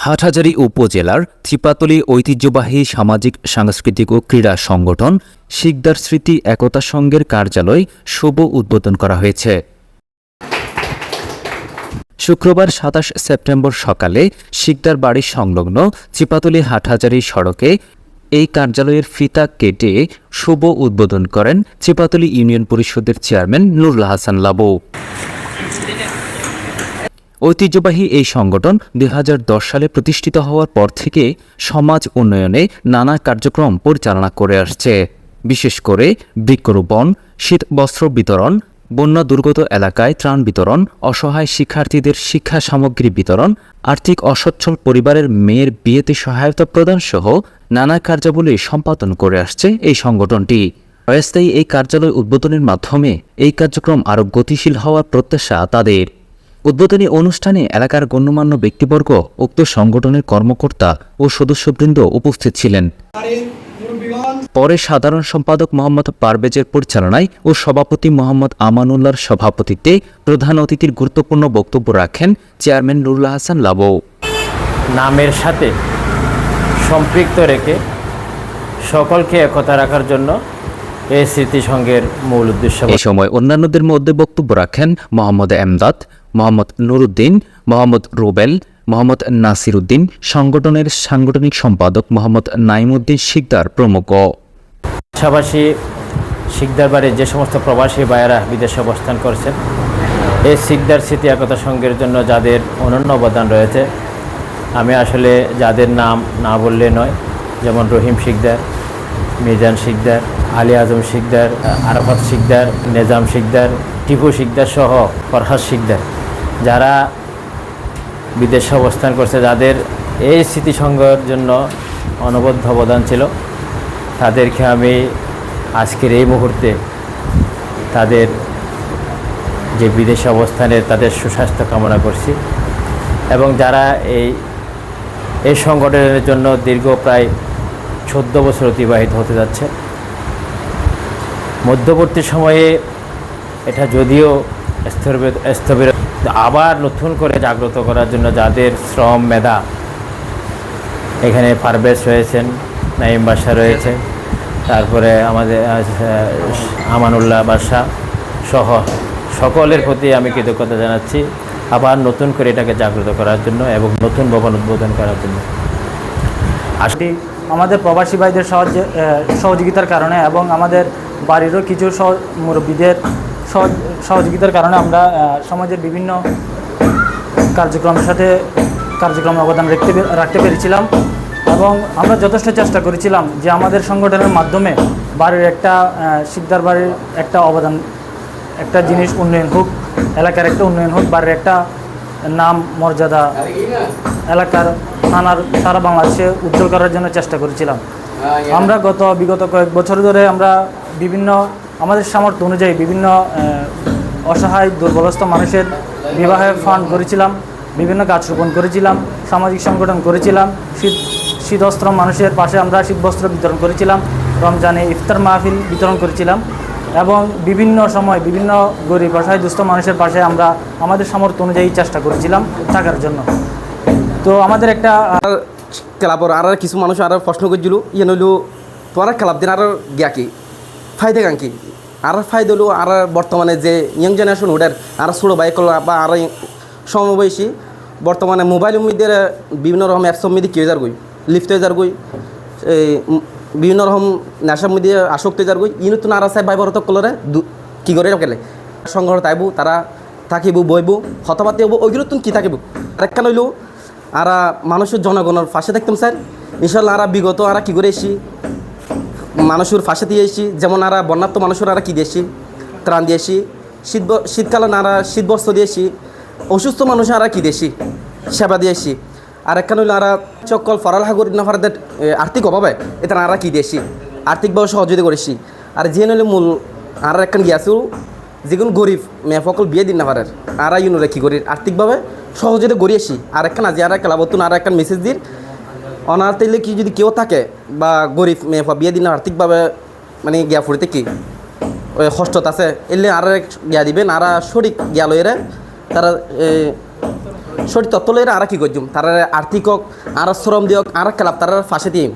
হাটহাজারী উপজেলার ত্রিপাতলী ঐতিহ্যবাহী সামাজিক সাংস্কৃতিক ও ক্রীড়া সংগঠন শিকদার স্মৃতি একতা সংঘের কার্যালয় শুভ উদ্বোধন করা হয়েছে। শুক্রবার ২৭ সেপ্টেম্বর সকালে শিকদার বাড়ি সংলগ্ন ত্রিপাতলী হাটহাজারী সড়কে এই কার্যালয়ের ফিতা কেটে শুভ উদ্বোধন করেন ত্রিপাতলী ইউনিয়ন পরিষদের চেয়ারম্যান নুরুল হাসান লাবু। ঐতিহ্যবাহী এই সংগঠন ২০১০ সালে প্রতিষ্ঠিত হওয়ার পর থেকে সমাজ উন্নয়নে নানা কার্যক্রম পরিচালনা করে আসছে। বিশেষ করে বৃক্ষরোপণ, শীত বস্ত্র বিতরণ, বন্যা দুর্গত এলাকায় ত্রাণ বিতরণ, অসহায় শিক্ষার্থীদের শিক্ষা সামগ্রী বিতরণ, আর্থিক অসচ্ছল পরিবারের মেয়ের বিয়েতে সহায়তা প্রদান সহ নানা কার্যাবলী সম্পাদন করে আসছে এই সংগঠনটি। অস্থায়ী এই কার্যালয় উদ্বোধনের মাধ্যমে এই কার্যক্রম আরও গতিশীল হওয়ার প্রত্যাশা তাদের। উদ্বোধনী অনুষ্ঠানে এলাকার গণ্যমান্য ব্যক্তিবর্গ, উক্ত সংগঠনের কর্মকর্তা ও সদস্যবৃন্দ উপস্থিত ছিলেন। পরে সাধারণ সম্পাদক মোহাম্মদ পারভেজের পরিচালনায় ও সভাপতি মোহাম্মদ আমানুল্লাহর সভাপতিত্বে প্রধান অতিথির গুরুত্বপূর্ণ বক্তব্য রাখেন চেয়ারম্যান নুরুল হাসান লাবু। নামের সাথে সম্পৃক্ত রেখে সকলকে একতা রাখার জন্য এই স্মৃতি সংঘের মূল উদ্দেশ্য। এই সময় অন্যান্যদের মধ্যে বক্তব্য রাখেন মোহাম্মদ এমদাদ, মোহাম্মদ নুরুদ্দিন, মোহাম্মদ রুবেল, মোহাম্মদ নাসির উদ্দিন, সংগঠনের সাংগঠনিক সম্পাদক মোহাম্মদ নাইমুদ্দিন শিকদার প্রমুখ। পাশাপাশি শিকদার বাড়ির যে সমস্ত প্রবাসী ভাইয়েরা বিদেশে অবস্থান করছেন, এই শিকদার স্মৃতি একতা সংঘের জন্য যাদের অনন্য অবদান রয়েছে, আমি আসলে যাদের নাম না বললে নয়, যেমন রহিম শিকদার, মিজান শিকদার, আলী আজম শিকদার, আরাফাত শিকদার, নেজাম শিকদার, টিপু শিকদার সহ ফরহাদ শিকদার, যারা বিদেশে অবস্থান করছে, যাদের এই স্মৃতিসংঘের জন্য অনবদ্য অবদান ছিল, তাদেরকে আমি আজকের এই মুহূর্তে তাদের যে বিদেশে অবস্থানের তাদের সুস্বাস্থ্য কামনা করছি। এবং যারা এই সংগঠনের জন্য দীর্ঘ প্রায় 14 বছর অতিবাহিত হতে যাচ্ছে, মধ্যবর্তী সময়ে এটা যদিও স্থবির, আবার নতুন করে জাগ্রত করার জন্য যাদের শ্রম মেধা, এখানে পারভেজ রয়েছেন, নাইম বাদশা রয়েছে, তারপরে আমাদের আমানুল্লাহ বাদশা সহ সকলের প্রতি আমি কৃতজ্ঞতা জানাচ্ছি, আবার নতুন করে এটাকে জাগ্রত করার জন্য এবং নতুন ভবন উদ্বোধন করার জন্য। আসলে আমাদের প্রবাসী ভাইদের সহযোগিতার কারণে এবং আমাদের বাড়িরও কিছু মুরব্বীদের সহযোগিতার কারণে আমরা সমাজের বিভিন্ন কার্যক্রমে অবদান রাখতে পেরেছিলাম। এবং আমরা যথেষ্ট চেষ্টা করেছিলাম যে আমাদের সংগঠনের মাধ্যমে বাড়ির শিকদার বাড়ির একটা অবদান, একটা জিনিস উন্নয়ন হোক, এলাকার একটা উন্নয়ন হোক, বাড়ির একটা নাম মর্যাদা এলাকার থানার সারা বাংলাদেশে উজ্জ্বল করার জন্য চেষ্টা করেছিলাম। আমরা বিগত কয়েক বছর ধরে আমরা আমাদের সামর্থ্য অনুযায়ী বিভিন্ন অসহায় দুর্বলস্থ মানুষের বিবাহে ফান্ড করেছিলাম, বিভিন্ন গাছ রোপণ করেছিলাম, সামাজিক সংগঠন করেছিলাম, শীতবস্ত্র মানুষের পাশে আমরা শীতবস্ত্র বিতরণ করেছিলাম, রমজানে ইফতার মাহফিল বিতরণ করেছিলাম এবং বিভিন্ন সময় বিভিন্ন গরিব অসহায় দুস্থ মানুষের পাশে আমরা আমাদের সামর্থ্য অনুযায়ী চেষ্টা করেছিলাম থাকার জন্য। তো আমাদের একটা ক্লাবর আর কিছু মানুষ আর প্রশ্ন করছিল হইলো তোমার ক্লাব দিন আর গিয়া কি ফায়দা গান কি আর ফায়দা হলো আর বর্তমানে যে ইয়ং জেনারেশন ওদের আর ছোটো বাইক বা আর সমবয়সী বর্তমানে মোবাইল মধ্যে বিভিন্ন রকম অ্যাপসের মধ্যে কী হয়ে যার গই লিফট হয়ে যার গই, বিভিন্ন রকম নেশার মধ্যে আসক্ত হয়ে যার গই, ই নতুন আর চাই ভাই বরত কলরে কী করে গেলে সংগ্রহ তাইব, তারা থাকিব বইব হতপাতি হবো, ওইগুলো তুমি কী থাকিব আরেকখান হইলো আর মানুষের জনগণের পাশে থাকতাম স্যার। ইনশাল্লাহ আর বিগত আর কী করে এসি মানুষের পাশে দিয়ে এসি, যেমন আর বন্যাত্ম মানুষের আর কী দিয়েছি ত্রাণ দিয়েছি, শীতকালে আর শীতবস্ত্র দিয়েছি, অসুস্থ মানুষের আর কী দিয়েছি সেবা দিয়েছি। আর একখান হইলো আর চক্কল ফরালেখা করি না ফারাদের আর্থিক অভাবে এটা আর কী দিয়েছি আর্থিকভাবে সহযোগিতা করেছি। আর যে নইলে মূল আর একখান গিয়েছিল যেগুলো গরিব মেয়ে সকল বিয়ে দিন না পারের আর ইউনোরে কী করি আর্থিকভাবে সহযোগিতা করিয়েছি। আর একখান আজি আর ক্লাবতুন আর একখান মেসেজ দিন অনার তাইলে কি যদি কেউ থাকে বা গরিব মেয়ে বিয়ে দিন আর্থিকভাবে মানে গিয়া ফুরিতে কি ওই কষ্টত আছে এলে আর গিয়া দিবেন আর সঠিক গিয়া লইরে তারা সঠিক তথ্য লইরা আর কি করছুম তারা আর্থিক হোক আর শ্রম দিয়ক আর ক্লাব তার ফাঁসে দিম